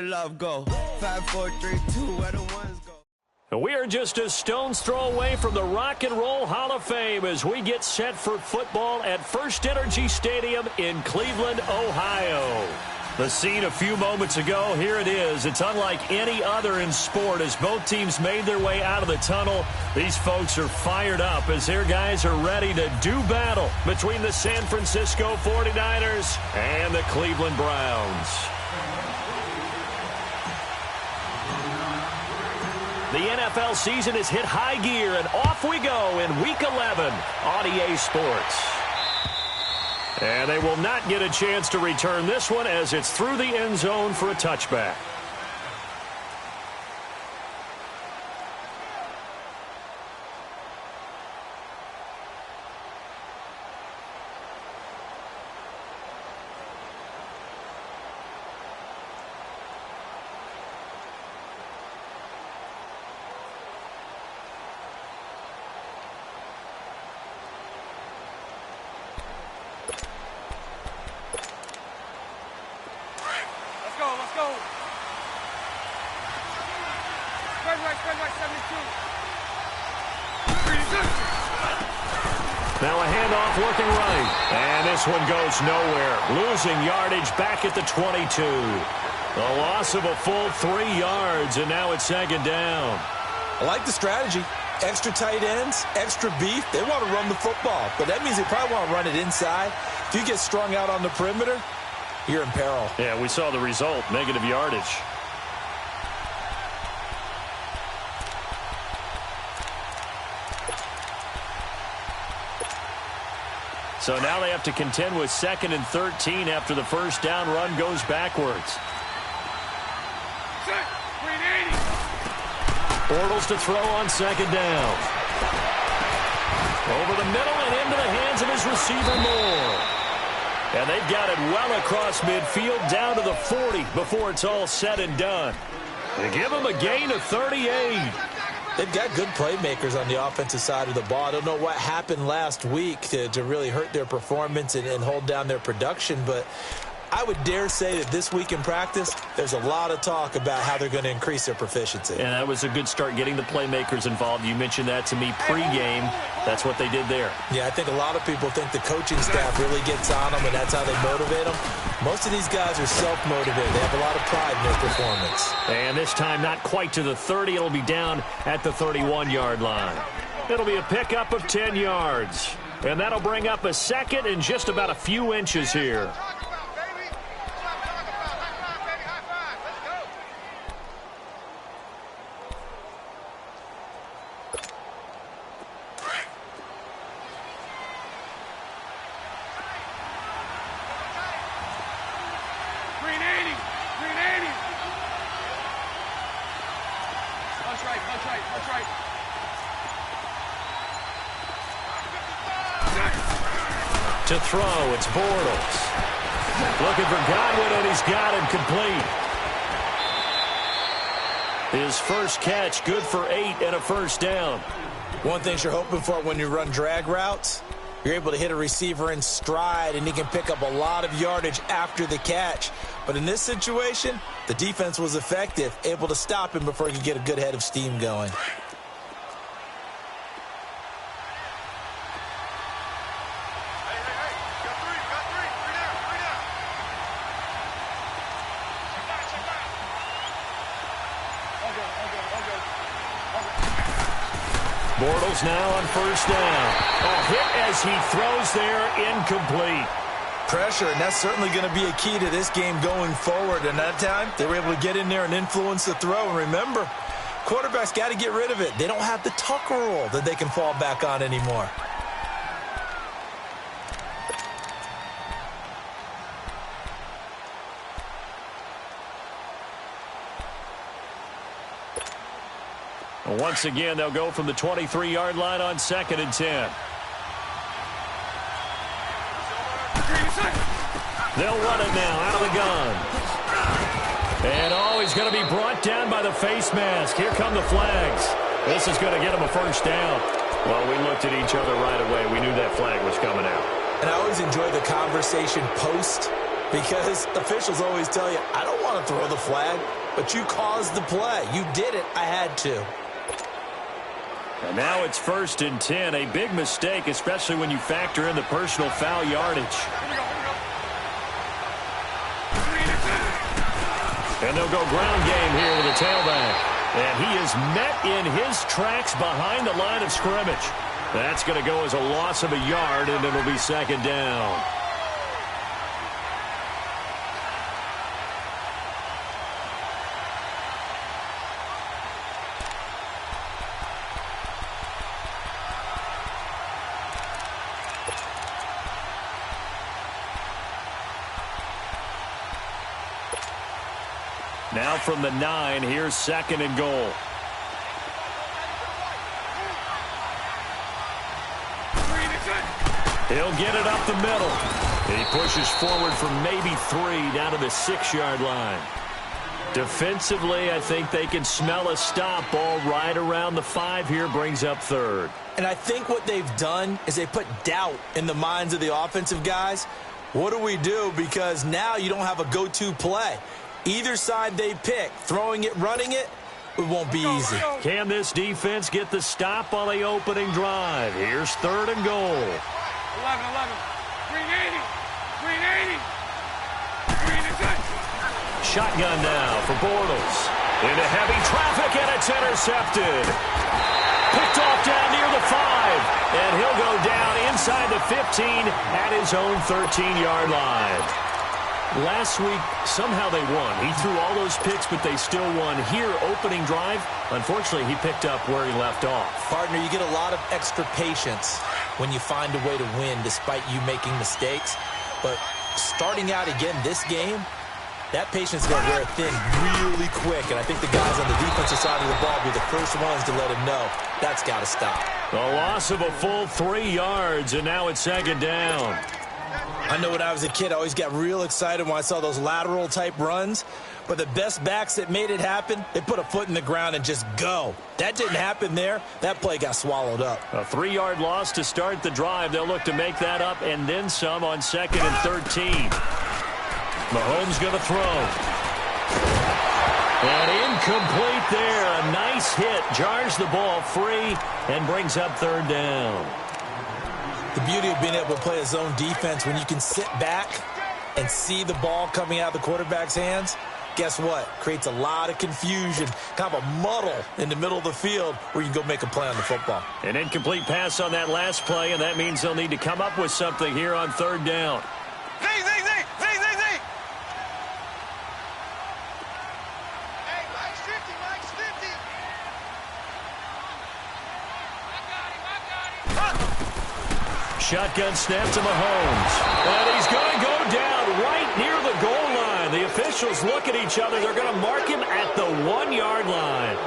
Love go 5, 4, 3, 2, where the ones go. We are just a stone's throw away from the Rock and Roll Hall of Fame as we get set for football at First Energy Stadium in Cleveland, Ohio. The scene a few moments ago, here it is. It's unlike any other in sport as both teams made their way out of the tunnel. These folks are fired up as their guys are ready to do battle between the San Francisco 49ers and the Cleveland Browns. The NFL season has hit high gear, and off we go in Week 11 on EA Sports. And they will not get a chance to return this one as it's through the end zone for a touchback. Now a handoff looking right. And this one goes nowhere. Losing yardage back at the 22. A loss of a full 3 yards, and now it's second down. I like the strategy. Extra tight ends, extra beef. They want to run the football, but that means they probably want to run it inside. If you get strung out on the perimeter, you're in peril. Yeah, we saw the result, negative yardage. So now they have to contend with 2nd and 13 after the first down run goes backwards. Bortles to throw on second down. Over the middle and into the hands of his receiver Moore. And they've got it well across midfield down to the 40 before it's all said and done. They give him a gain of 38. They've got good playmakers on the offensive side of the ball. I don't know what happened last week to really hurt their performance and hold down their production, but I would dare say that this week in practice, there's a lot of talk about how they're going to increase their proficiency. And that was a good start getting the playmakers involved. You mentioned that to me pregame. That's what they did there. Yeah, I think a lot of people think the coaching staff really gets on them, and that's how they motivate them. Most of these guys are self-motivated. They have a lot of pride in their performance. And this time not quite to the 30. It'll be down at the 31-yard line. It'll be a pickup of 10 yards. And that'll bring up a second and just about a few inches here. To throw, it's Bortles. Looking for Godwin, and he's got him complete. His first catch, good for 8 and a first down. One thing you're hoping for when you run drag routes, you're able to hit a receiver in stride, and he can pick up a lot of yardage after the catch. But in this situation, the defense was effective, able to stop him before he could get a good head of steam going. Bortles now on first down. A hit as he throws there, incomplete. Pressure, and that's certainly going to be a key to this game going forward. And that time, they were able to get in there and influence the throw. And remember, quarterbacks got to get rid of it. They don't have the Tucker rule that they can fall back on anymore. Once again, they'll go from the 23-yard line on 2nd and 10. They'll run it now out of the gun. And he's going to be brought down by the face mask. Here come the flags. This is going to get him a first down. Well, we looked at each other right away. We knew that flag was coming out. And I always enjoy the conversation post because officials always tell you, I don't want to throw the flag, but you caused the play. You did it. I had to. And now it's 1st and 10. A big mistake, especially when you factor in the personal foul yardage. And they'll go ground game here with a tailback. And he is met in his tracks behind the line of scrimmage. That's going to go as a loss of a yard, and it'll be 2nd down. Now from the 9, here's 2nd and goal. He'll get it up the middle. He pushes forward for maybe 3 down to the 6-yard line. Defensively, I think they can smell a stop. Ball right around the 5 here, brings up 3rd. And I think what they've done is they put doubt in the minds of the offensive guys. What do we do? Because now you don't have a go-to play. Either side they pick, throwing it, running it, it won't be easy. Can this defense get the stop on the opening drive? Here's 3rd and goal. 11. Green 80. Green 80. Green is good. Shotgun now for Bortles. Into heavy traffic, and it's intercepted. Picked off down near the 5. And he'll go down inside the 15 at his own 13-yard line. Last week, somehow they won. He threw all those picks, but they still won. Here, opening drive, unfortunately, he picked up where he left off. Partner, you get a lot of extra patience when you find a way to win despite you making mistakes. But starting out again this game, that patience is going to wear thin really quick. And I think the guys on the defensive side of the ball will be the first ones to let him know that's got to stop. The loss of a full 3 yards, and now it's 2nd down. I know when I was a kid, I always got real excited when I saw those lateral-type runs. But the best backs that made it happen, they put a foot in the ground and just go. That didn't happen there. That play got swallowed up. A 3-yard loss to start the drive. They'll look to make that up and then some on 2nd and 13. Mahomes going to throw. And incomplete there. A nice hit. Jars the ball free and brings up 3rd down. The beauty of being able to play a zone defense, when you can sit back and see the ball coming out of the quarterback's hands, guess what? Creates a lot of confusion, kind of a muddle in the middle of the field where you can go make a play on the football. An incomplete pass on that last play, and that means they'll need to come up with something here on 3rd down. Zing, zing, zing, zing, zing, zing. Hey, Mike's 50, Mike's 50. I got him. Shotgun snap to Mahomes. And he's going to go down right near the goal line. The officials look at each other. They're going to mark him at the 1-yard line.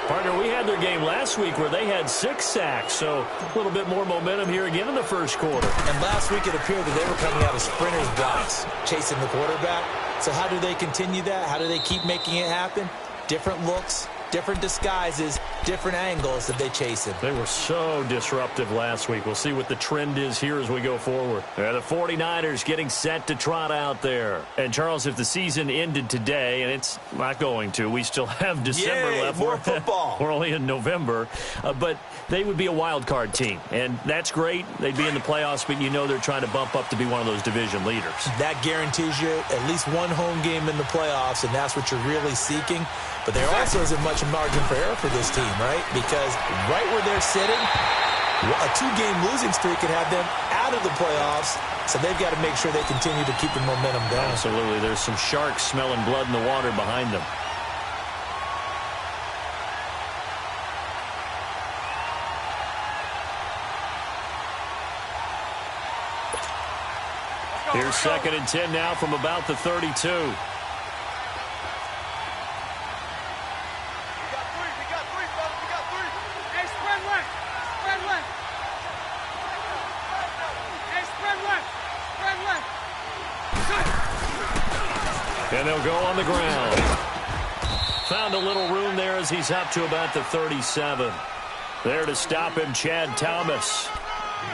Partner, we had their game last week where they had 6 sacks, so a little bit more momentum here again in the first quarter. And last week it appeared that they were coming out of sprinters blocks, chasing the quarterback. So how do they continue that? How do they keep making it happen? Different looks, different disguises, different angles that they chase him. They were so disruptive last week. We'll see what the trend is here as we go forward. The 49ers getting set to trot out there. And, Charles, if the season ended today, and it's not going to, we still have December left. More football. We're only in November. But they would be a wild card team. And that's great. They'd be in the playoffs, but you know they're trying to bump up to be one of those division leaders. That guarantees you at least one home game in the playoffs, and that's what you're really seeking. But there also isn't much margin for error for this team, right? Because right where they're sitting, a 2-game losing streak could have them out of the playoffs. So they've got to make sure they continue to keep the momentum going. Absolutely. There's some sharks smelling blood in the water behind them. Here's 2nd and 10 now from about the 32. And they'll go on the ground. Found a little room there as he's up to about the 37. There to stop him, Chad Thomas.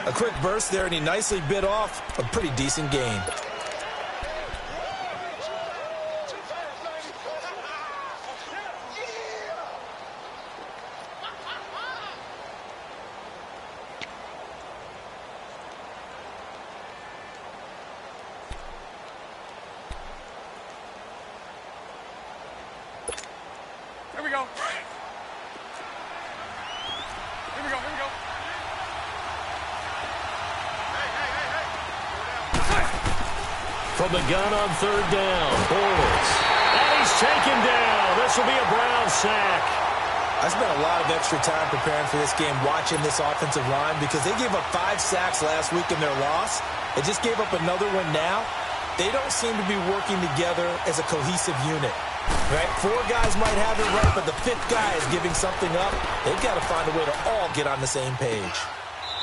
A quick burst there, and he nicely bit off a pretty decent gain. Here we go. Here we go. Here we go. From the gun on third down, Bortles. And he's taken down. This will be a Brown sack. I spent a lot of extra time preparing for this game, watching this offensive line, because they gave up 5 sacks last week in their loss. They just gave up another one now. They don't seem to be working together as a cohesive unit. Right? 4 guys might have it right, but the 5th guy is giving something up. They've got to find a way to all get on the same page.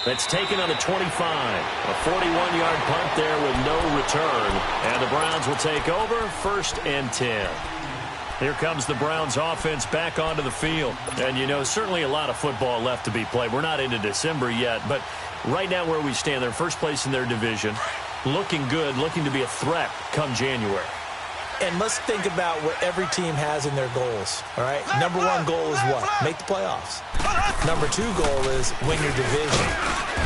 That's taken on the 25. A 41-yard punt there with no return. And the Browns will take over, 1st and 10. Here comes the Browns offense back onto the field. And, you know, certainly a lot of football left to be played. We're not into December yet, but right now where we stand, they're first place in their division. Looking good, looking to be a threat come January. And let's think about what every team has in their goals, all right? Number 1 goal is what? Make the playoffs. Number 2 goal is win your division.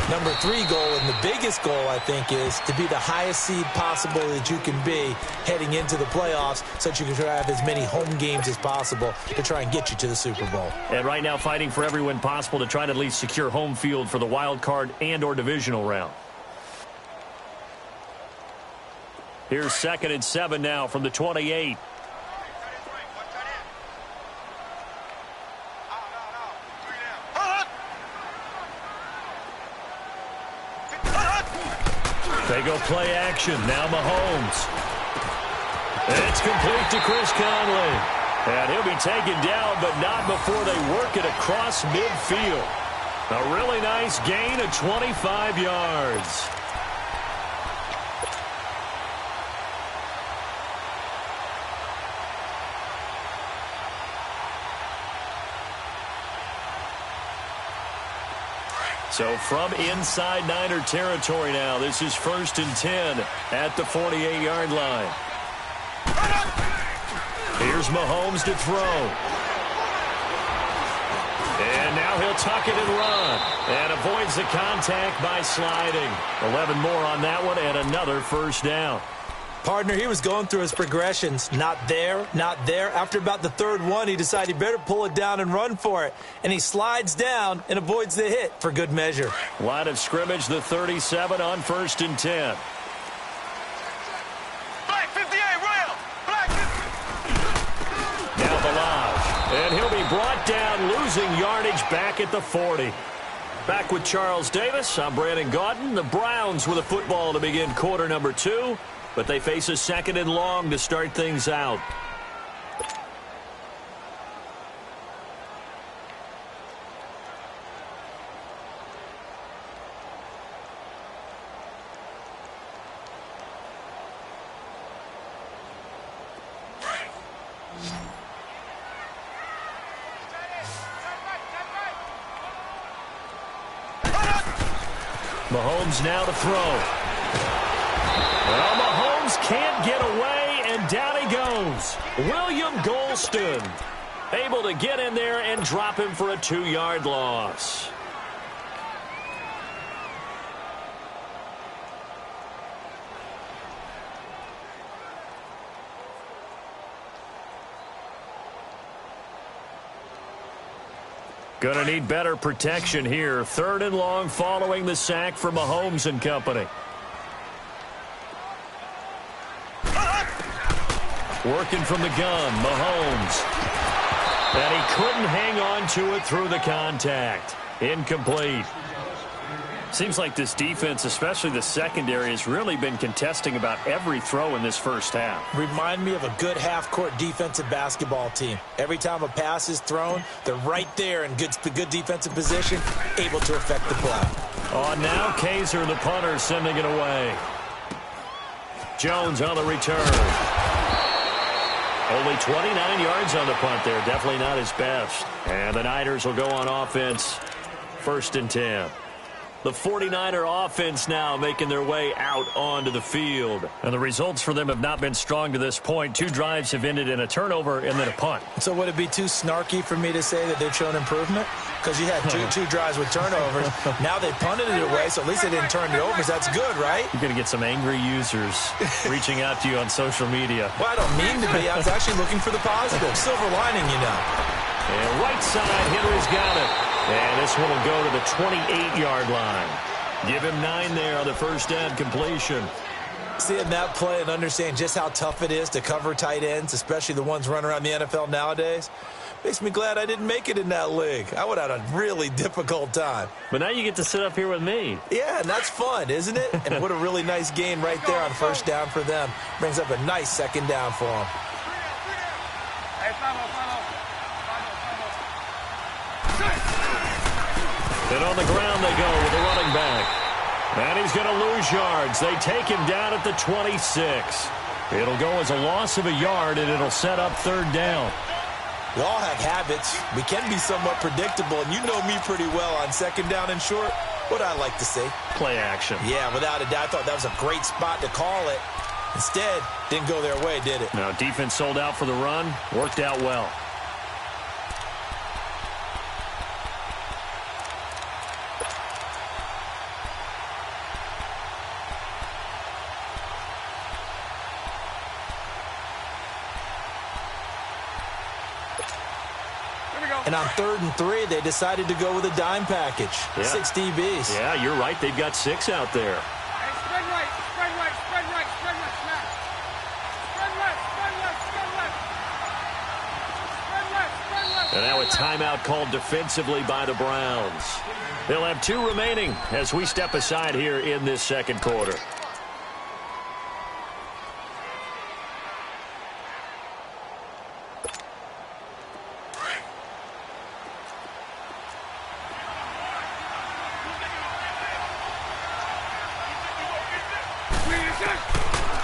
Number 3 goal, and the biggest goal, I think, is to be the highest seed possible that you can be heading into the playoffs so that you can have as many home games as possible to try and get you to the Super Bowl. And right now fighting for every win possible to try to at least secure home field for the wild card and or divisional round. Here's 2nd and 7 now from the 28. They go play action. Now Mahomes. It's complete to Chris Conley. And he'll be taken down, but not before they work it across midfield. A really nice gain of 25 yards. So from inside Niner territory now, this is 1st and 10 at the 48-yard line. Here's Mahomes to throw. And now he'll tuck it and run. And avoids the contact by sliding. 11 more on that one and another 1st down. Partner, he was going through his progressions. Not there, not there. After about the 3rd one, he decided he better pull it down and run for it. And he slides down and avoids the hit for good measure. Line of scrimmage, the 37 on 1st and 10. Black 58, Royal. Black 50. Now Balaj. And he'll be brought down, losing yardage back at the 40. Back with Charles Davis, I'm Brandon Gaudin. The Browns with a football to begin quarter number 2. But they face a 2nd and long to start things out. Mahomes now to throw. Well, Mahomes can't get away, and down he goes. William Golston able to get in there and drop him for a 2-yard loss. Going to need better protection here. 3rd and long following the sack from Mahomes and company. Working from the gun, Mahomes. And he couldn't hang on to it through the contact. Incomplete. Seems like this defense, especially the secondary, has really been contesting about every throw in this first half. Remind me of a good half-court defensive basketball team. Every time a pass is thrown, they're right there in good defensive position, able to affect the play. On now, Kaiser, the punter, sending it away. Jones on the return. Only 29 yards on the punt there. Definitely not his best. And the Niners will go on offense. 1st and 10. The 49er offense now making their way out onto the field. And the results for them have not been strong to this point. 2 drives have ended in a turnover and then a punt. So would it be too snarky for me to say that they've shown improvement? Because you had two drives with turnovers. Now they punted it away, so at least they didn't turn it over. So that's good, right? You're going to get some angry users reaching out to you on social media. Well, I don't mean to be. I was actually looking for the positive. Silver lining, you know. And right side, Henry's got it. And this one will go to the 28-yard line. Give him 9 there on the first down completion. Seeing that play and understanding just how tough it is to cover tight ends, especially the ones running around the NFL nowadays, makes me glad I didn't make it in that league. I would have had a really difficult time. But now you get to sit up here with me. Yeah, and that's fun, isn't it? And what a really nice gain right there on first down for them. Brings up a nice second down for them. And on the ground they go with the running back. And he's going to lose yards. They take him down at the 26. It'll go as a loss of a yard, and it'll set up third down. We all have habits. We can be somewhat predictable, and you know me pretty well on second down and short. What I like to see. Play action. Yeah, without a doubt. I thought that was a great spot to call it. Instead, didn't go their way, did it? Now, defense sold out for the run. Worked out well. And on 3rd and 3, they decided to go with a dime package. Yeah. 6 DBs. Yeah, you're right. They've got 6 out there. Hey, spread right, spread right, spread right, spread right, smash. Spread left, spread left, spread left. Spread left, spread left. And now a timeout called defensively by the Browns. They'll have 2 remaining as we step aside here in this second quarter.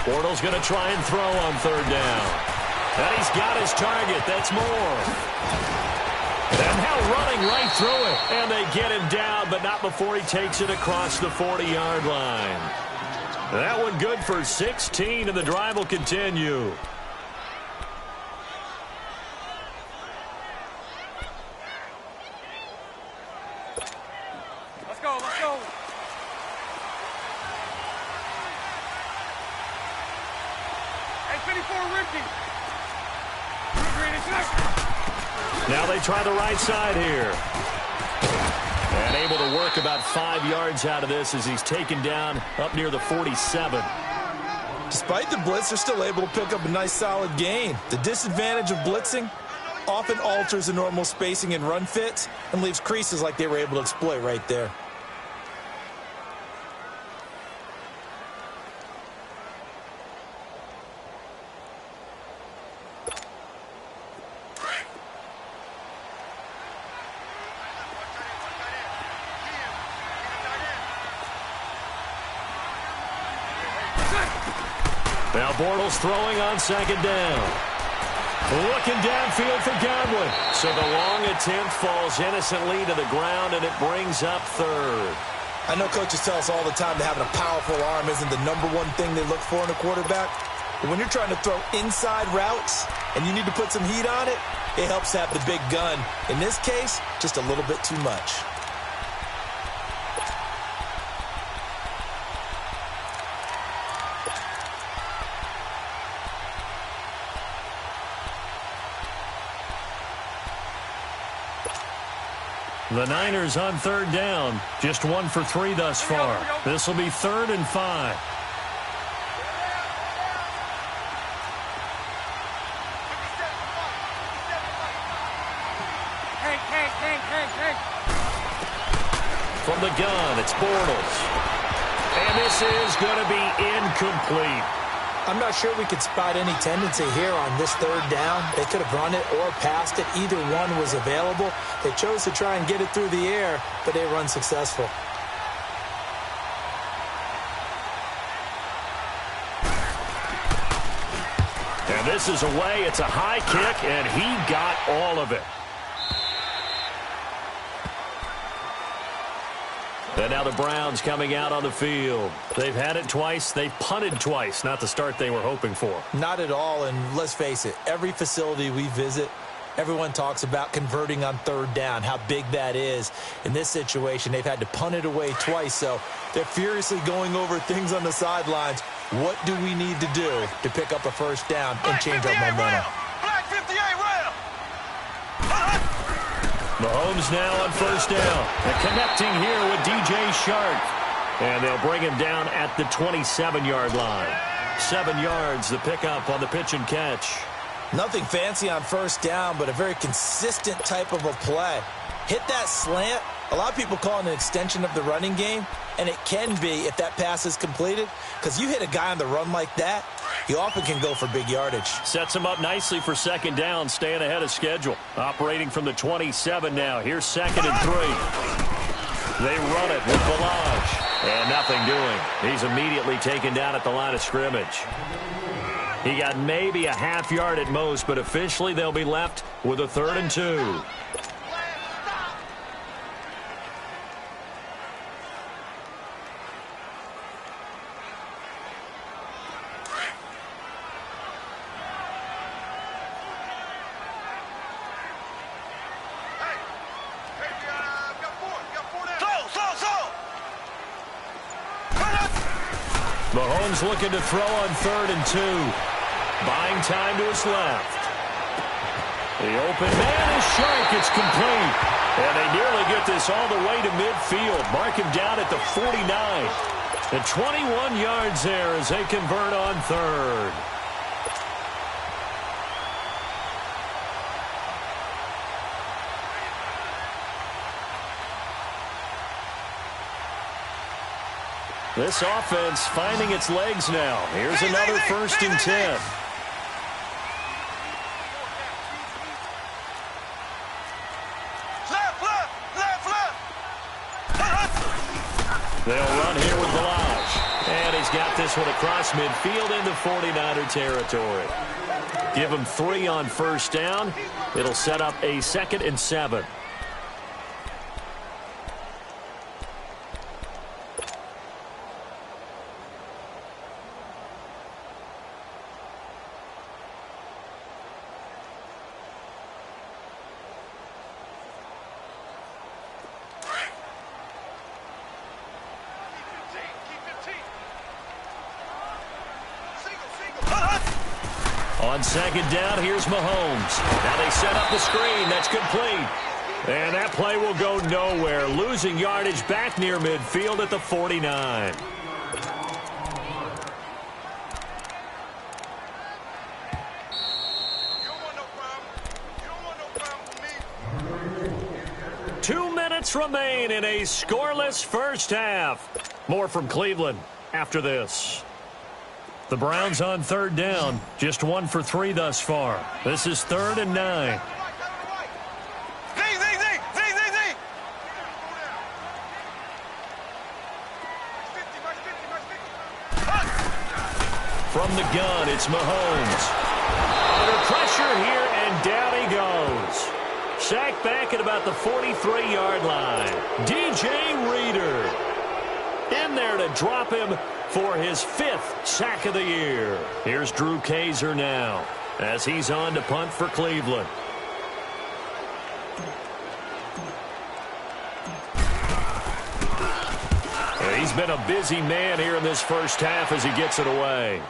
Bortles going to try and throw on third down. And he's got his target. That's Moore. And now running right through it. And they get him down, but not before he takes it across the 40-yard line. That one good for 16, and the drive will continue. Let's go, let's go. Now they try the right side here. And able to work about 5 yards out of this as he's taken down up near the 47. Despite the blitz, they're still able to pick up a nice solid gain. The disadvantage of blitzing often alters the normal spacing and run fits and leaves creases like they were able to exploit right there. Now Bortles throwing on second down. Looking downfield for Godwin. So the long attempt falls innocently to the ground, and it brings up third. I know coaches tell us all the time that having a powerful arm isn't the #1 thing they look for in a quarterback. But when you're trying to throw inside routes and you need to put some heat on it, it helps to have the big gun. In this case, just a little bit too much. The Niners on third down. Just 1 for 3 thus far. This will be 3rd and 5. From the gun, it's Bortles. And this is going to be incomplete. I'm not sure we could spot any tendency here on this third down. They could have run it or passed it. Either one was available. They chose to try and get it through the air, but they were unsuccessful. And this is away. It's a high kick, and he got all of it. And now the Browns coming out on the field. They've had it twice. They've punted twice. Not the start they were hoping for. Not at all, and let's face it, every facility we visit, everyone talks about converting on third down, how big that is. In this situation, they've had to punt it away twice, so they're furiously going over things on the sidelines. What do we need to do to pick up a first down and change our momentum? Black 58 round. Mahomes now on first down. And connecting here with DJ Shark. And they'll bring him down at the 27-yard line. 7 yards, the pickup on the pitch and catch. Nothing fancy on first down, but a very consistent type of a play. Hit that slant. A lot of people call it an extension of the running game, and it can be if that pass is completed, because you hit a guy on the run like that, he often can go for big yardage. Sets him up nicely for second down, staying ahead of schedule. Operating from the 27 now. Here's 2nd and 3. They run it with Balaj. And nothing doing. He's immediately taken down at the line of scrimmage. He got maybe a half yard at most, but officially they'll be left with a 3rd and 2. Mahomes looking to throw on 3rd and 2. Buying time to his left. The open man is Shark. It's complete. And they nearly get this all the way to midfield. Mark him down at the 49. And 21 yards there as they convert on 3rd. This offense finding its legs now. Here's another 1st and 10. They'll run here with Balaj. And he's got this one across midfield into 49er territory. Give him 3 on first down. It'll set up a 2nd and 7. On 2nd down, here's Mahomes. Now they set up the screen. That's complete. And that play will go nowhere. Losing yardage back near midfield at the 49. Two minutes remain in a scoreless first half. More from Cleveland after this. The Browns on 3rd down. Just 1 for 3 thus far. This is 3rd and 9. From the gun, it's Mahomes. Under pressure here, and down he goes. Sacked back at about the 43-yard line. DJ Reader in there to drop him for his 5th sack of the year. Here's Drew Kaiser now as he's on to punt for Cleveland. He's been a busy man here in this first half as he gets it away.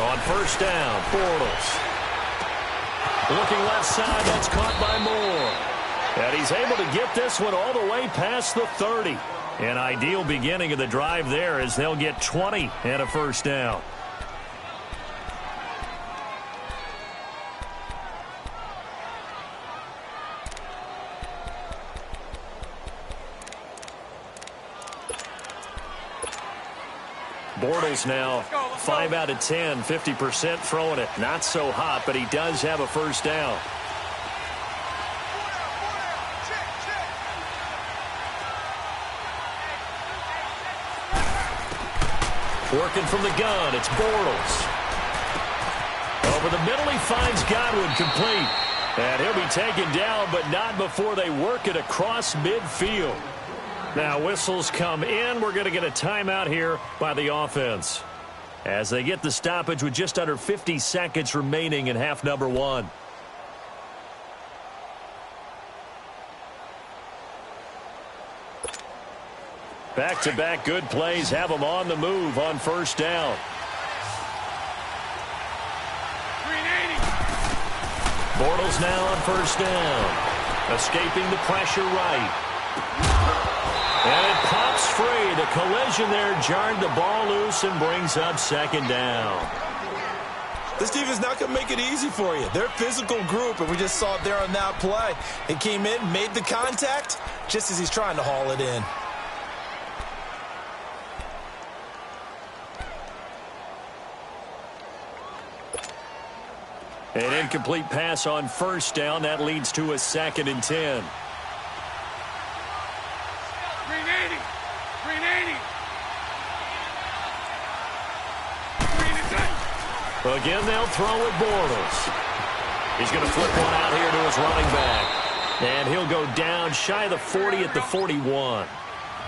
On first down, Bortles. Looking left side, that's caught by Moore. And he's able to get this one all the way past the 30. An ideal beginning of the drive there as they'll get 20 and a first down. Bortles now 5 out of 10, 50% throwing it. Not so hot, but he does have a first down. Working from the gun, it's Bortles. Over the middle, he finds Godwin complete. And he'll be taken down, but not before they work it across midfield. Now whistles come in. We're going to get a timeout here by the offense, as they get the stoppage with just under 50 seconds remaining in half number one. Back-to-back good plays have them on the move on first down. Bortles now on first down. Escaping the pressure right. And it pops free. The collision there jarred the ball loose and brings up second down. This defense not going to make it easy for you. They're a physical group, and we just saw it there on that play. It came in, made the contact, just as he's trying to haul it in. An incomplete pass on first down. That leads to a 2nd and 10. 380. 380. Again, they'll throw with Bortles. He's going to flip one out here to his running back. And he'll go down shy of the 40 at the 41.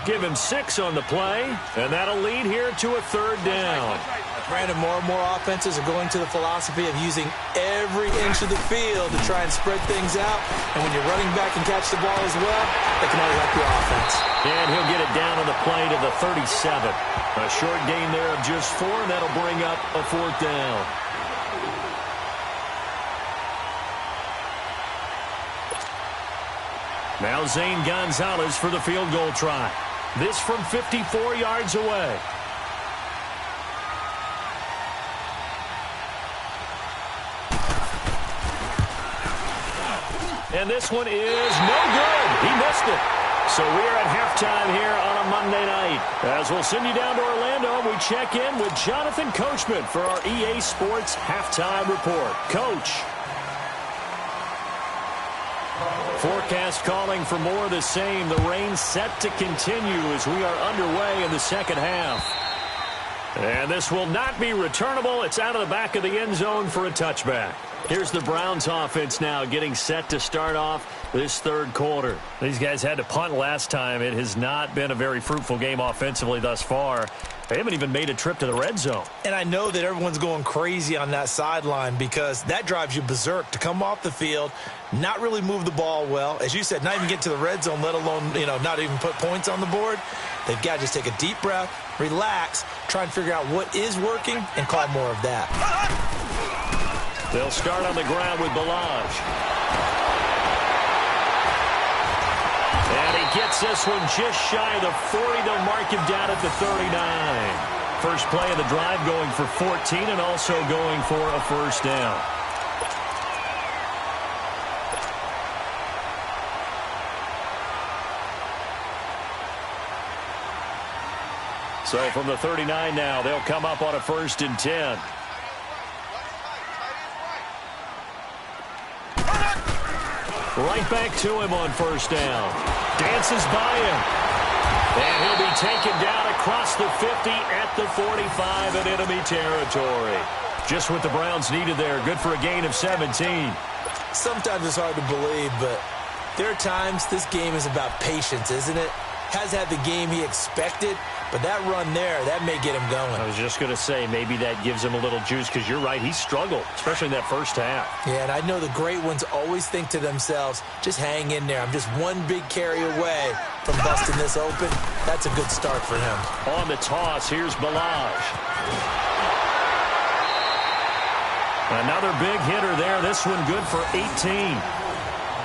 Give him 6 on the play, and that'll lead here to a 3rd down. Brandon, more and more offenses are going to the philosophy of using every inch of the field to try and spread things out. And when you're running back and catch the ball as well, that can only help your offense. And he'll get it down on the play to the 37. A short gain there of just 4, and that'll bring up a 4th down. Now Zane Gonzalez for the field goal try. This from 54 yards away. And this one is no good. He missed it. So we are at halftime here on a Monday night. As we'll send you down to Orlando, we check in with Jonathan Coachman for our EA Sports Halftime Report. Coach. Forecast calling for more of the same. The rain set to continue as we are underway in the second half. And this will not be returnable. It's out of the back of the end zone for a touchback. Here's the Browns offense now getting set to start off this third quarter. These guys had to punt last time. It has not been a very fruitful game offensively thus far. They haven't even made a trip to the red zone. And I know that everyone's going crazy on that sideline because that drives you berserk to come off the field, not really move the ball well. As you said, not even get to the red zone, let alone, not even put points on the board. They've got to just take a deep breath, relax, try and figure out what is working, and call more of that. They'll start on the ground with Balaj. And he gets this one just shy of the 40. They'll mark him down at the 39. First play of the drive going for 14 and also going for a first down. So from the 39 now, they'll come up on a 1st and 10. Right back to him on first down. Dances by him. And he'll be taken down across the 50 at the 45 in enemy territory. Just what the Browns needed there. Good for a gain of 17. Sometimes it's hard to believe, but there are times this game is about patience, isn't it? Has had the game he expected, but that run there, that may get him going. I was just going to say, maybe that gives him a little juice because you're right, he struggled, especially in that first half. Yeah, and I know the great ones always think to themselves, just hang in there. I'm just one big carry away from busting this open. That's a good start for him. On the toss, here's Balaj. Another big hitter there. This one good for 18.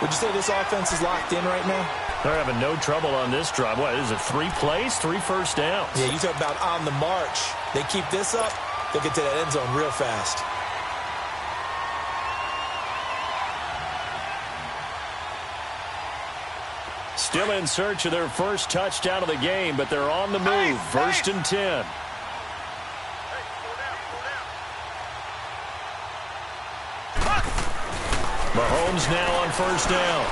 Would you say this offense is locked in right now? They're having no trouble on this drive. What is it, 3 plays, 3 first downs? Yeah, you talk about on the march. They keep this up, they'll get to that end zone real fast. Still in search of their first touchdown of the game, but they're on the move. 1st and 10. Mahomes now on first down.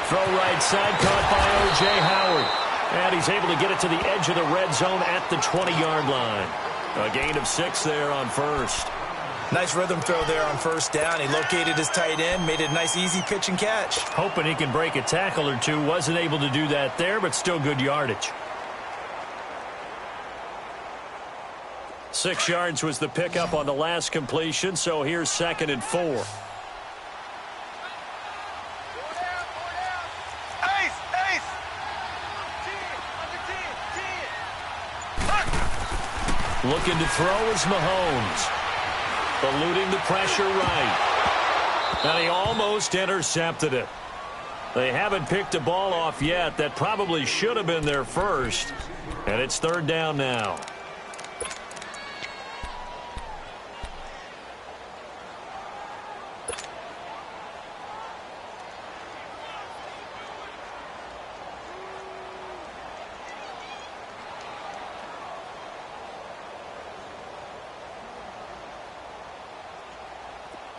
Throw right side, caught by O.J. Howard. And he's able to get it to the edge of the red zone at the 20-yard line. A gain of 6 there on first. Nice rhythm throw there on first down. He located his tight end, made it a nice easy pitch and catch. Hoping he can break a tackle or two. Wasn't able to do that there, but still good yardage. 6 yards was the pickup on the last completion, so here's 2nd and 4. Looking to throw is Mahomes. Eluding the pressure right. And he almost intercepted it. They haven't picked a ball off yet. That probably should have been their first. And it's 3rd down now.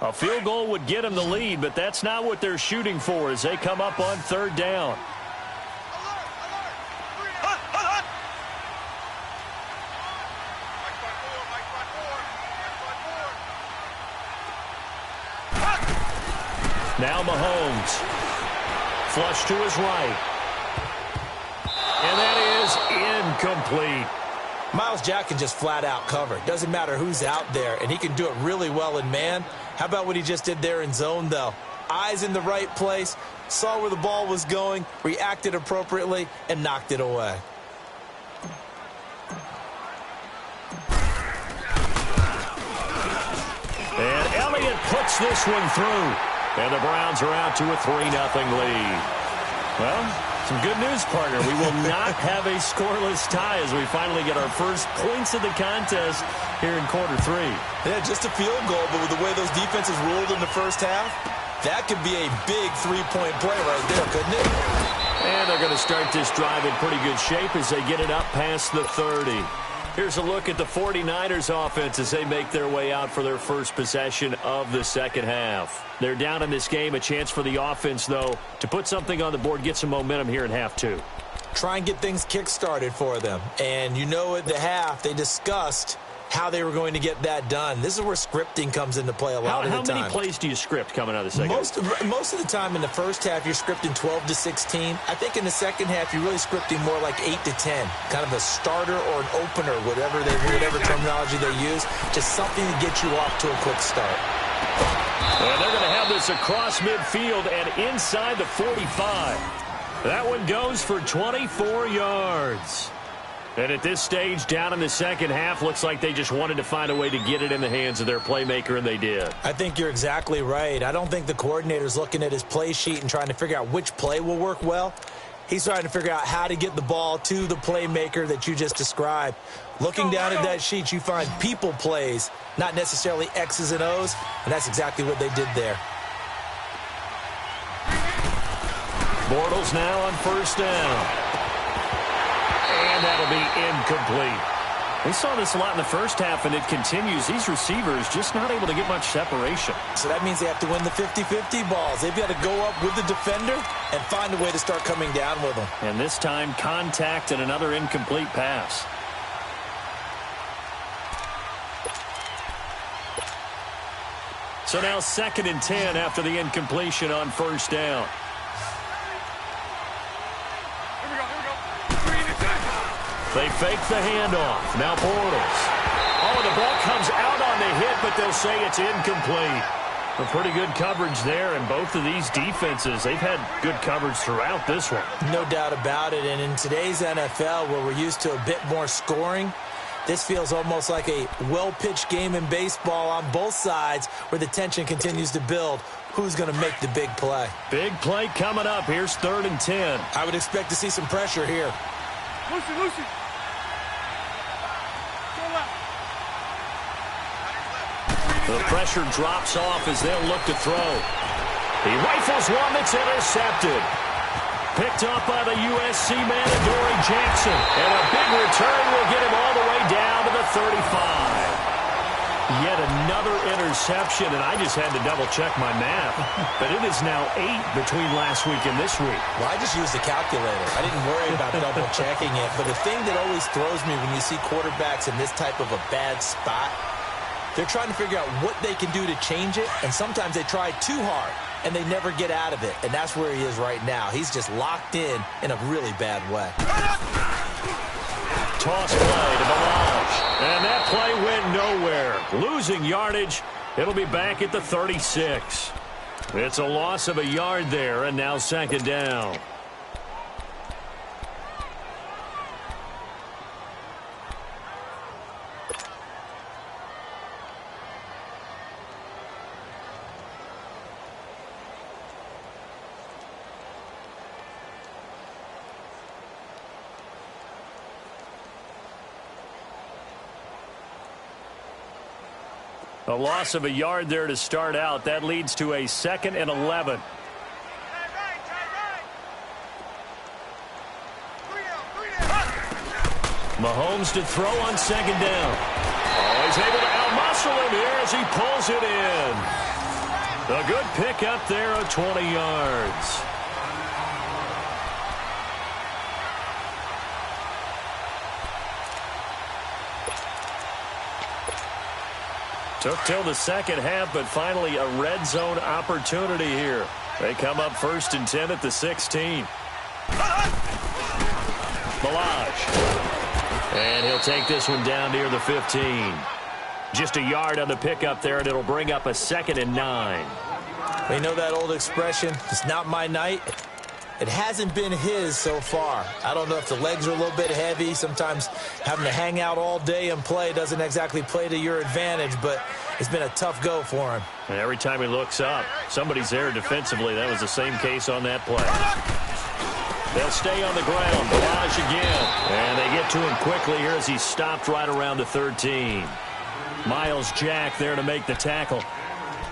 A field goal would get them the lead, but that's not what they're shooting for as they come up on 3rd down. Now Mahomes. Flush to his right. And that is incomplete. Myles Jack can just flat out cover. Doesn't matter who's out there, and he can do it really well in man. How about what he just did there in zone, though? Eyes in the right place, saw where the ball was going, reacted appropriately, and knocked it away. And Elliott puts this one through. And the Browns are out to a 3-0 lead. Well, some good news, partner. We will not have a scoreless tie as we finally get our first points of the contest here in quarter 3. Yeah, just a field goal, but with the way those defenses ruled in the first half, that could be a big 3-point play right there, couldn't it? And they're going to start this drive in pretty good shape as they get it up past the 30. Here's a look at the 49ers offense as they make their way out for their first possession of the second half. They're down in this game. A chance for the offense, though, to put something on the board, get some momentum here in half 2. Try and get things kick-started for them. And you know at the half, they discussed how they were going to get that done. This is where scripting comes into play a lot of the time. How many plays do you script coming out of the second half? Most of the time in the first half, you're scripting 12 to 16. I think in the second half, you're really scripting more like 8 to 10. Kind of a starter or an opener, whatever terminology they use. Just something to get you off to a quick start. And they're going to have this across midfield and inside the 45. That one goes for 24 yards. And at this stage, down in the second half, looks like they just wanted to find a way to get it in the hands of their playmaker, and they did. I think you're exactly right. I don't think the coordinator's looking at his play sheet and trying to figure out which play will work well. He's trying to figure out how to get the ball to the playmaker that you just described. Looking down at that sheet, you find people plays, not necessarily X's and O's, and that's exactly what they did there. Bortles now on first down. And that'll be incomplete. We saw this a lot in the first half, and it continues. These receivers just not able to get much separation. So that means they have to win the 50-50 balls. They've got to go up with the defender and find a way to start coming down with them. And this time, contact and another incomplete pass. So now 2nd and 10 after the incompletion on first down. They fake the handoff. Now Bortles. Oh, the ball comes out on the hit, but they'll say it's incomplete. A pretty good coverage there, and both of these defenses, they've had good coverage throughout this one. No doubt about it, and in today's NFL, where we're used to a bit more scoring, this feels almost like a well-pitched game in baseball on both sides where the tension continues to build. Who's going to make the big play? Big play coming up. Here's 3rd and 10. I would expect to see some pressure here. Lucy. The pressure drops off as they'll look to throw. He rifles one that's intercepted. Picked up by the USC man, Adoree Jackson. And a big return will get him all the way down to the 35. Yet another interception, and I just had to double-check my math. But it is now 8 between last week and this week. Well, I just used the calculator. I didn't worry about double-checking it. But the thing that always throws me when you see quarterbacks in this type of a bad spot, they're trying to figure out what they can do to change it, and sometimes they try too hard, and they never get out of it. And that's where he is right now. He's just locked in a really bad way. Toss play to Balaj. And that play went nowhere. Losing yardage. It'll be back at the 36. It's a loss of a yard there, and now second down. A loss of a yard there to start out. That leads to a 2nd and 11. Mahomes to throw on second down. Oh, he's able to outmuscle him here as he pulls it in. A good pick up there of 20 yards. Took till the second half, but finally a red zone opportunity here. They come up 1st and 10 at the 16. Balaj. And he'll take this one down near the 15. Just a yard on the pickup there, and it'll bring up a 2nd and 9. They know that old expression, it's not my night. It hasn't been his so far. I don't know if the legs are a little bit heavy. Sometimes having to hang out all day and play doesn't exactly play to your advantage, but it's been a tough go for him. And every time he looks up, somebody's there defensively. That was the same case on that play. They'll stay on the ground. Balaj again. And they get to him quickly here as he's stopped right around the 13. Miles Jack there to make the tackle.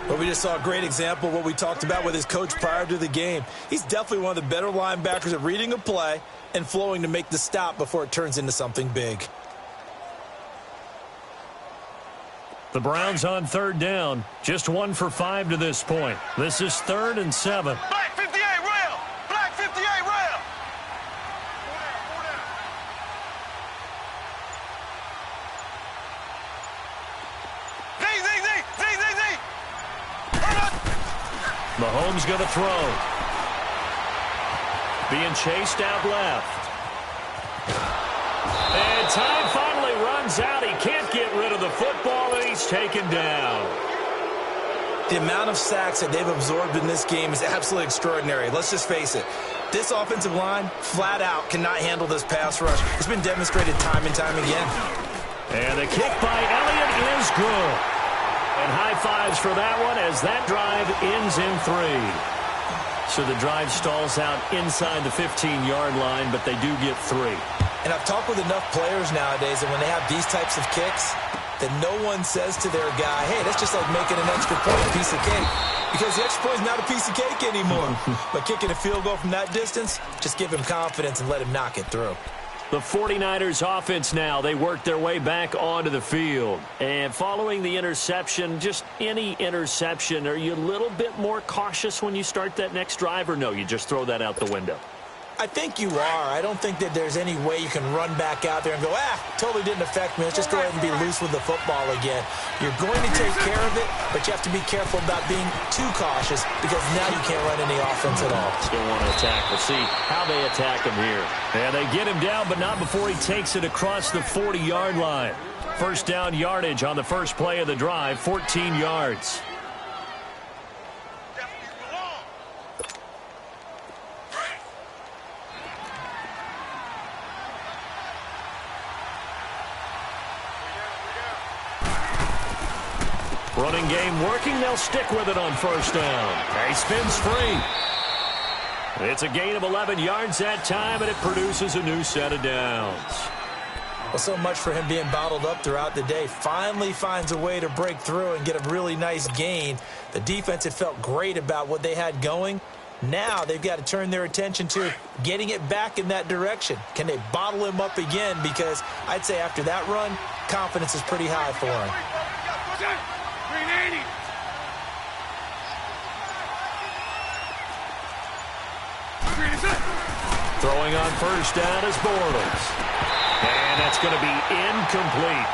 Well, we just saw a great example of what we talked about with his coach prior to the game. He's definitely one of the better linebackers at reading a play and flowing to make the stop before it turns into something big. The Browns on 3rd down. Just 1 for 5 to this point. This is 3rd and 7. Black 58 rail. Black 58 rail. Z. Mahomes going to throw. Being chased out left. And time finally runs out. He can't get rid of the football, and he's taken down. The amount of sacks that they've absorbed in this game is absolutely extraordinary. Let's just face it. This offensive line, flat out, cannot handle this pass rush. It's been demonstrated time and time again. And the kick by Elliott is good. And high fives for that one as that drive ends in 3. So the drive stalls out inside the 15-yard line, but they do get 3. And I've talked with enough players nowadays that when they have these types of kicks, that no one says to their guy, hey, that's just like making an extra point, a piece of cake. Because the extra point is not a piece of cake anymore. But kicking a field goal from that distance, just give him confidence and let him knock it through. The 49ers offense now, they work their way back onto the field. And following the interception, just any interception, are you a little bit more cautious when you start that next drive, or no, you just throw that out the window? I think you are. I don't think that there's any way you can run back out there and go, totally didn't affect me. Let's just go ahead and be loose with the football again. You're going to take care of it, but you have to be careful about being too cautious because now you can't run any offense at all. Still want to attack. We'll see how they attack him here. And they get him down, but not before he takes it across the 40-yard line. First down yardage on the first play of the drive, 14 yards. Running game working. They'll stick with it on first down. He spins free. It's a gain of 11 yards that time, and it produces a new set of downs. Well, so much for him being bottled up throughout the day. Finally finds a way to break through and get a really nice gain. The defense had felt great about what they had going. Now they've got to turn their attention to getting it back in that direction. Can they bottle him up again? Because I'd say after that run, confidence is pretty high for him. Green 80. Green is it. Throwing on first down is Bortles. And that's going to be incomplete.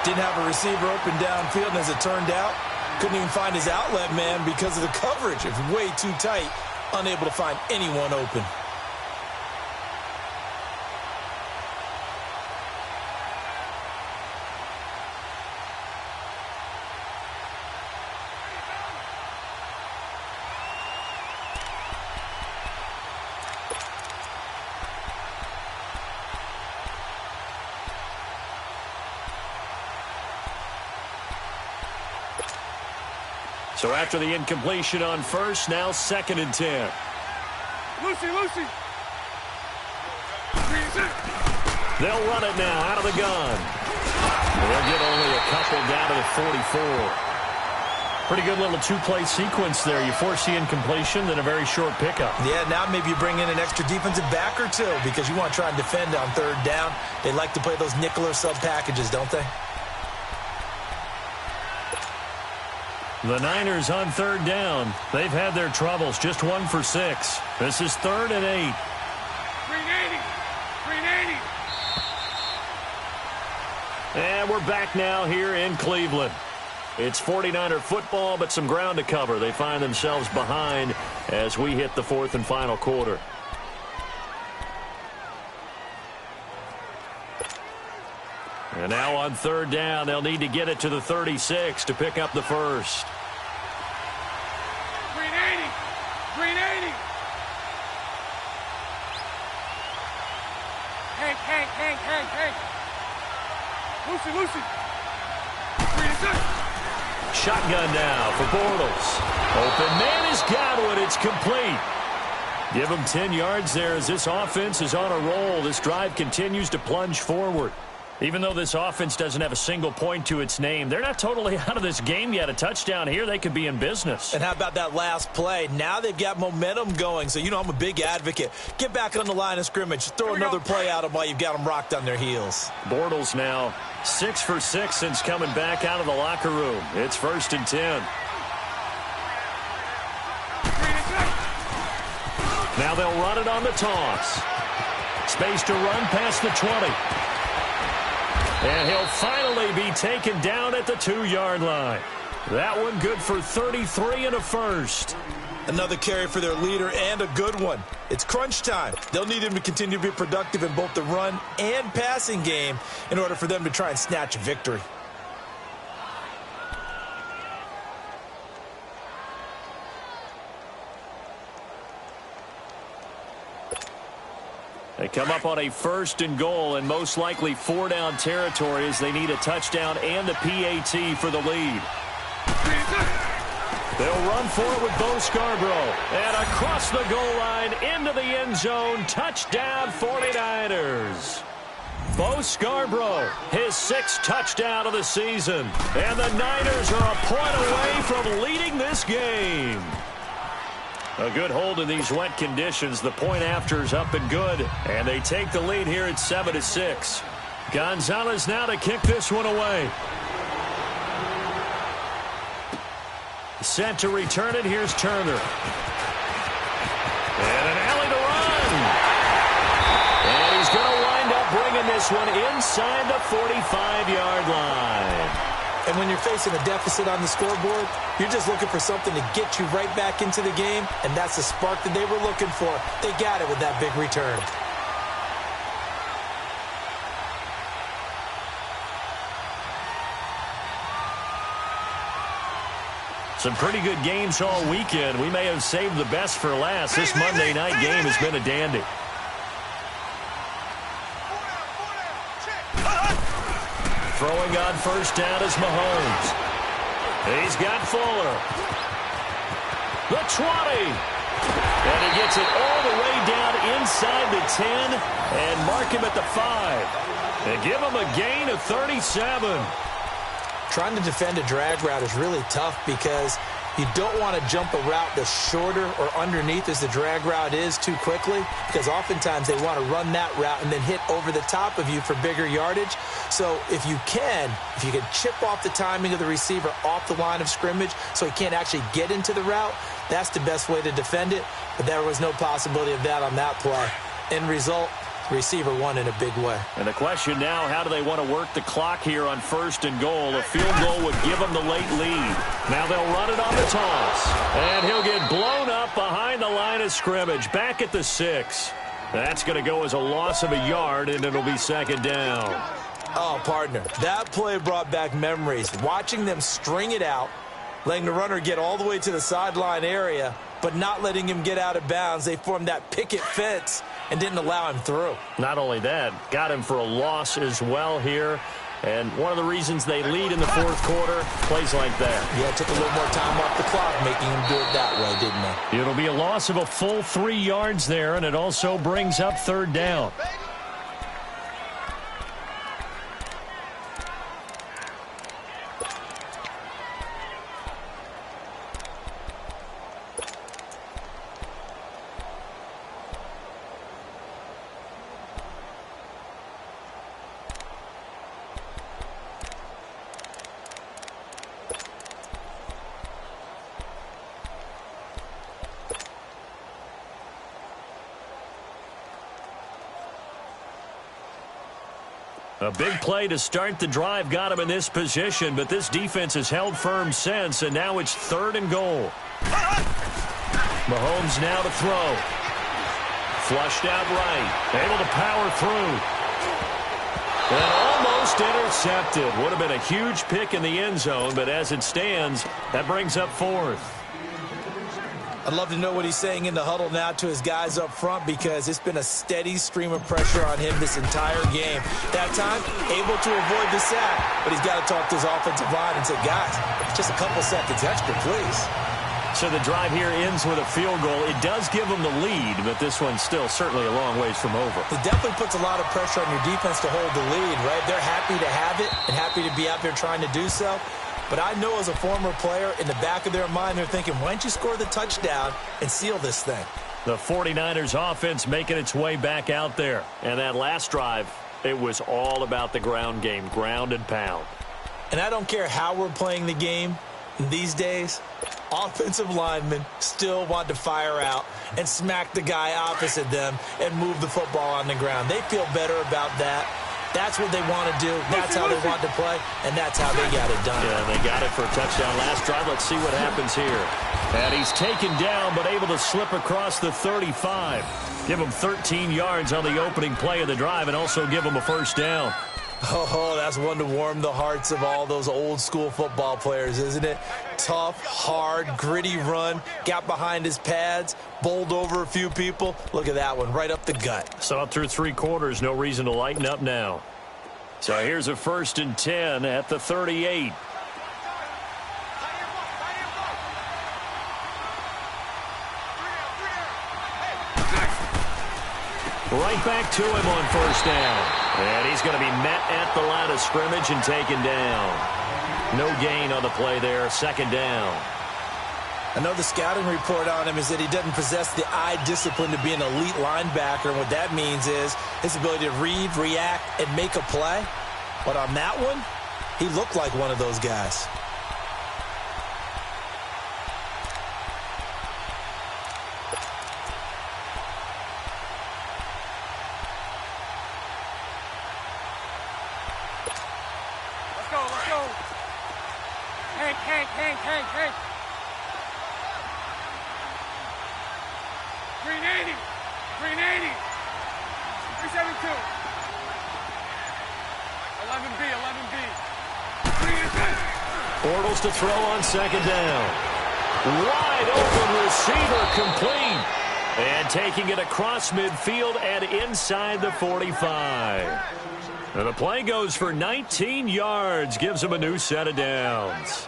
Didn't have a receiver open downfield, and as it turned out, couldn't even find his outlet man because of the coverage. It was way too tight, unable to find anyone open. So after the incompletion on first, now 2nd and 10. Lucy. They'll run it now out of the gun. They'll get only a couple down to the 44. Pretty good little two-play sequence there. You force the incompletion, then a very short pickup. Yeah, now maybe you bring in an extra defensive back or two because you want to try and defend on 3rd down. They like to play those nickel or sub packages, don't they? The Niners on 3rd down. They've had their troubles. Just 1 for 6. This is 3rd and 8. Green 80. Green 80. And we're back now here in Cleveland. It's 49er football, but some ground to cover. They find themselves behind as we hit the 4th and final quarter. And now on 3rd down, they'll need to get it to the 36 to pick up the first. Green 80. Green 80. Hank. Lucy. Green is it. Shotgun now for Bortles. Open man is Godwin. It's complete. Give him 10 yards there as this offense is on a roll. This drive continues to plunge forward. Even though this offense doesn't have a single point to its name, they're not totally out of this game yet. A touchdown here, they could be in business. And how about that last play? Now they've got momentum going, so you know I'm a big advocate. Get back on the line of scrimmage. Throw another play at them while you've got them rocked on their heels. Bortles now 6 for 6 since coming back out of the locker room. It's 1st and 10. Now they'll run it on the toss. Space to run past the 20. And he'll finally be taken down at the 2-yard line. That one good for 33 and a first. Another carry for their leader and a good one. It's crunch time. They'll need him to continue to be productive in both the run and passing game in order for them to try and snatch a victory. They come up on a 1st and goal and most likely 4-down territory as they need a touchdown and a PAT for the lead. They'll run for it with Bo Scarborough. And across the goal line into the end zone. Touchdown 49ers. Bo Scarborough, his 6th touchdown of the season. And the Niners are a point away from leading this game. A good hold in these wet conditions. The point after is up and good. And they take the lead here at 7-6. Gonzalez now to kick this one away. Set to return it. Here's Turner. And an alley to run. And he's going to wind up bringing this one inside the 45-yard line. And when you're facing a deficit on the scoreboard, you're just looking for something to get you right back into the game, and that's the spark that they were looking for. They got it with that big return. Some pretty good games all weekend. We may have saved the best for last. This Monday night game has been a dandy. Throwing on first down is Mahomes. He's got Fuller. The 20. And he gets it all the way down inside the 10 and mark him at the 5. And give him a gain of 37. Trying to defend a drag route is really tough because You don't want to jump a route that's shorter or underneath as the drag route is too quickly, because oftentimes they want to run that route and then hit over the top of you for bigger yardage. So if you can chip off the timing of the receiver off the line of scrimmage so he can't actually get into the route, that's the best way to defend it. But there was no possibility of that on that play. End result, receiver won in a big way. And the question now, how do they want to work the clock here on 1st and goal? A field goal would give them the late lead. Now they'll run it on the toss. And he'll get blown up behind the line of scrimmage, back at the 6. That's going to go as a loss of a yard, and it'll be 2nd down. Oh, partner, that play brought back memories. Watching them string it out, letting the runner get all the way to the sideline area, but not letting him get out of bounds. They formed that picket fence and didn't allow him through. Not only that, got him for a loss as well here. And one of the reasons they lead in the 4th quarter, plays like that. Yeah, it took a little more time off the clock, making him do it that way, didn't they? It'll be a loss of a full 3 yards there, and it also brings up 3rd down. A big play to start the drive got him in this position, but this defense has held firm since, and now it's 3rd and goal. Mahomes now to throw. Flushed out right. Able to power through. And almost intercepted. Would have been a huge pick in the end zone, but as it stands, that brings up 4th. I'd love to know what he's saying in the huddle now to his guys up front, because it's been a steady stream of pressure on him this entire game. That time, able to avoid the sack, but he's got to talk to his offensive line and say, guys, just a couple seconds extra, please. So the drive here ends with a field goal. It does give them the lead, but this one's still certainly a long ways from over. It definitely puts a lot of pressure on your defense to hold the lead, right? They're happy to have it and happy to be out there trying to do so. But I know as a former player, in the back of their mind, they're thinking, why don't you score the touchdown and seal this thing? The 49ers offense making its way back out there. And that last drive, it was all about the ground game, ground and pound. And I don't care how we're playing the game these days, offensive linemen still want to fire out and smack the guy opposite them and move the football on the ground. They feel better about that. That's what they want to do. That's how they want to play, and that's how they got it done. Yeah, they got it for a touchdown last drive. Let's see what happens here. And he's taken down, but able to slip across the 35. Give him 13 yards on the opening play of the drive and also give him a 1st down. Oh, that's one to warm the hearts of all those old-school football players, isn't it? Tough, hard, gritty run. Got behind his pads, bowled over a few people. Look at that one, right up the gut. Saw through 3 quarters, no reason to lighten up now. So here's a 1st and 10 at the 38. Right back to him on 1st down. And he's going to be met at the line of scrimmage and taken down. No gain on the play there, 2nd down. I know the scouting report on him is that he doesn't possess the eye discipline to be an elite linebacker. And what that means is his ability to read, react, and make a play. But on that one, he looked like one of those guys. Let's go. Hank. 380. 372. 11B. Bortles to throw on 2nd down. Wide open receiver complete. And taking it across midfield and inside the 45. And the play goes for 19 yards. Gives him a new set of downs.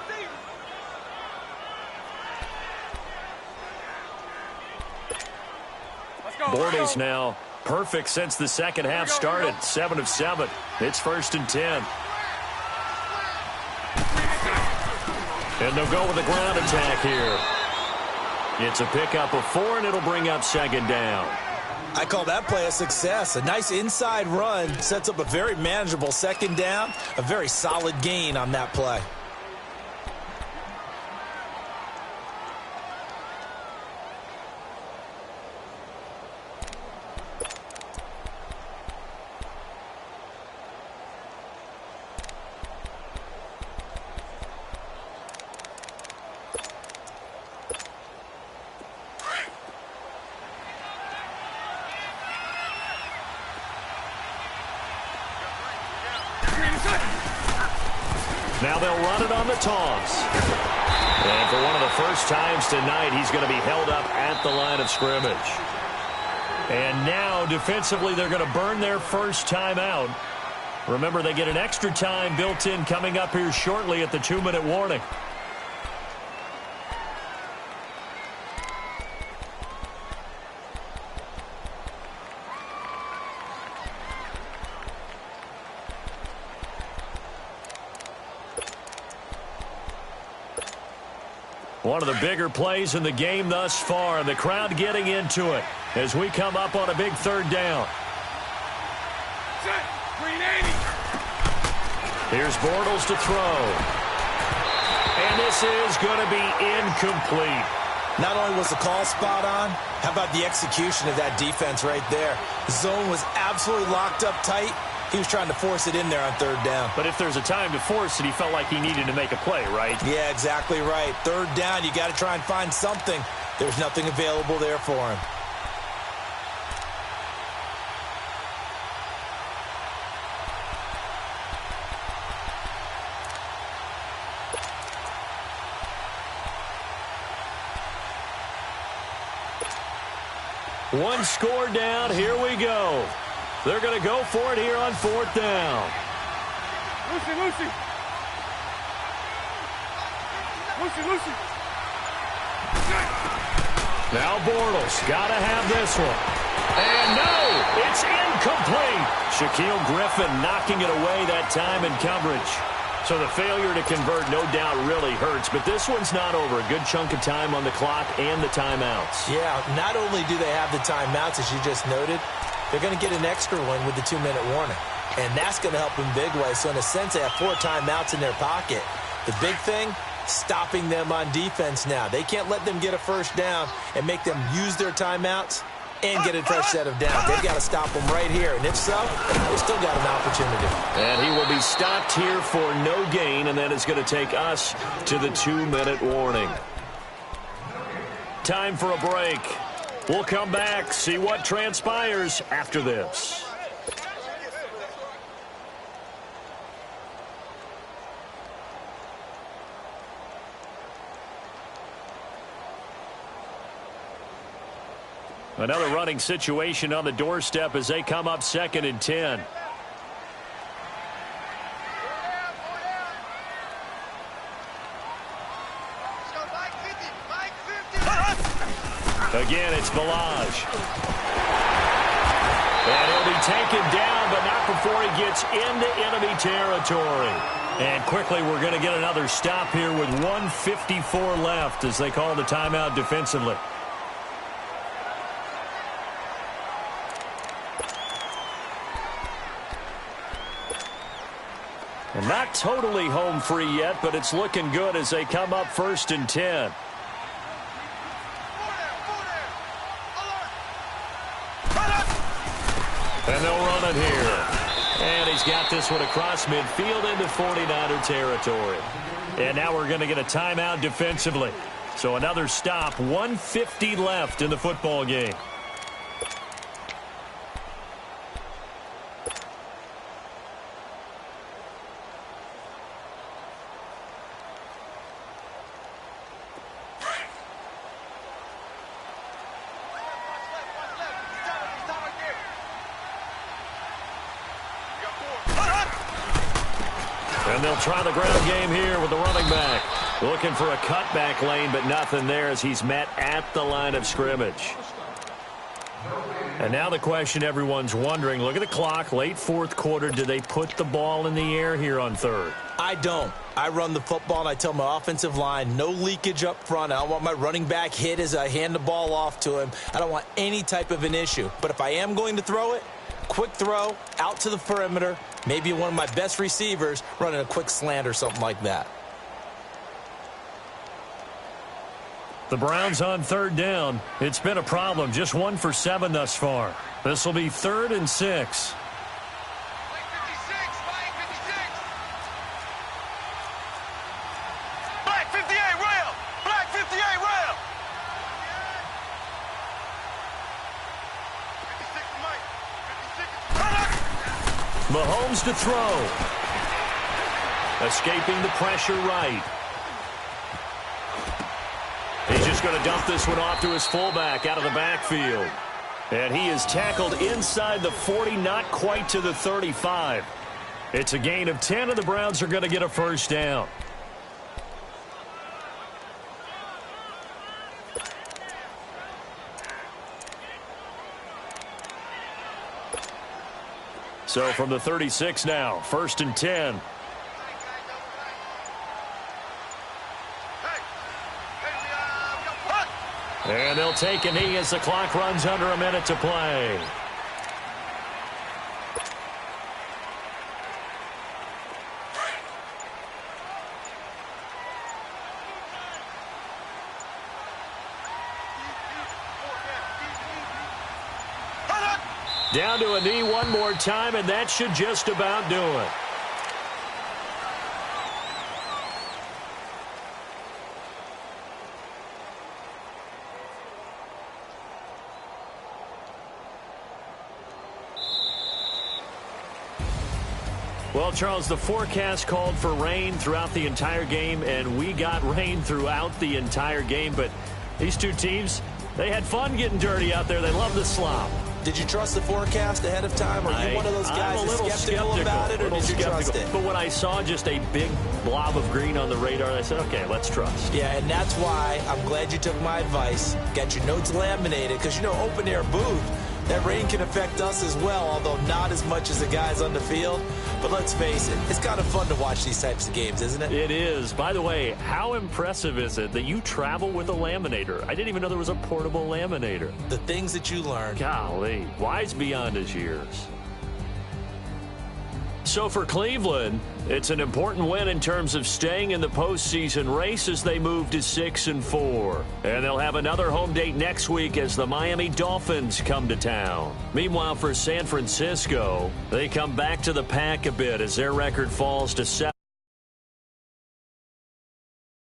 Bortles now perfect since the second half started. 7 of 7. It's 1st and 10. And they'll go with the ground attack here. It's a pickup of 4, and it'll bring up second down. I call that play a success. A nice inside run sets up a very manageable second down, a very solid gain on that play. Now they'll run it on the toss. And for one of the first times tonight, he's going to be held up at the line of scrimmage. And now, defensively, they're going to burn their first time out. Remember, they get an extra time built in coming up here shortly at the 2-minute warning. One of the bigger plays in the game thus far, and the crowd getting into it as we come up on a big third down. Set. Green 80. Here's Bortles to throw. And this is going to be incomplete. Not only was the call spot on, how about the execution of that defense right there? The zone was absolutely locked up tight. He was trying to force it in there on third down. But if there's a time to force it, he felt like he needed to make a play, right? Yeah, exactly right. Third down, you got to try and find something. There's nothing available there for him. One score down. Here we go. They're going to go for it here on fourth down. Lucy, Lucy. Lucy, Lucy. Now Bortles got to have this one. And no, it's incomplete. Shaquille Griffin knocking it away that time in coverage. So the failure to convert, no doubt, really hurts. But this one's not over. A good chunk of time on the clock and the timeouts. Yeah, not only do they have the timeouts, as you just noted, they're going to get an extra one with the 2-minute warning. And that's going to help in big ways. So in a sense, they have 4 timeouts in their pocket. The big thing, stopping them on defense now. They can't let them get a first down and make them use their timeouts and get a fresh set of downs. They've got to stop them right here. And if so, they've still got an opportunity. And he will be stopped here for no gain, and that is going to take us to the 2-minute warning. Time for a break. We'll come back, see what transpires after this. Another running situation on the doorstep as they come up 2nd and 10. Again, it's Balaj. And he'll be taken down, but not before he gets into enemy territory. And quickly, we're going to get another stop here with 1:54 left as they call the timeout defensively. And not totally home free yet, but it's looking good as they come up 1st and 10. And they'll run it here. And he's got this one across midfield into 49er territory. And now we're going to get a timeout defensively. So another stop, 1:50 left in the football game. And they'll try the ground game here with the running back. Looking for a cutback lane, but nothing there as he's met at the line of scrimmage. And now the question everyone's wondering, look at the clock, late fourth quarter, do they put the ball in the air here on third? I don't. I run the football, and I tell my offensive line, no leakage up front. I don't want my running back hit as I hand the ball off to him. I don't want any type of an issue. But if I am going to throw it, quick throw, out to the perimeter, maybe one of my best receivers running a quick slant or something like that. The Browns on third down. It's been a problem. Just 1 for 7 thus far. This will be 3rd and 6. Flag 56, flag 56. Flag 58, rail. Flag 58, rail. 56, Mike. 56. Mahomes to throw. Escaping the pressure right. He's just going to dump this one off to his fullback out of the backfield. And he is tackled inside the 40, not quite to the 35. It's a gain of 10, and the Browns are going to get a first down. So from the 36 now, 1st and 10. And they'll take a knee as the clock runs under a minute to play. Down to a knee one more time, and that should just about do it. Well, Charles, the forecast called for rain throughout the entire game, and we got rain throughout the entire game. But these two teams, they had fun getting dirty out there. They love the slop. Did you trust the forecast ahead of time? Are you one of those guys that's skeptical about it, or did you trust it? But when I saw just a big blob of green on the radar, I said, okay, let's trust. Yeah, and that's why I'm glad you took my advice. Got your notes laminated, because, you know, open-air booth, that rain can affect us as well, although not as much as the guys on the field. But let's face it, it's kind of fun to watch these types of games, isn't it? It is. By the way, how impressive is it that you travel with a laminator? I didn't even know there was a portable laminator. The things that you learn. Golly, wise beyond his years. So for Cleveland, it's an important win in terms of staying in the postseason race as they move to 6-4. And they'll have another home date next week as the Miami Dolphins come to town. Meanwhile, for San Francisco, they come back to the pack a bit as their record falls to 7.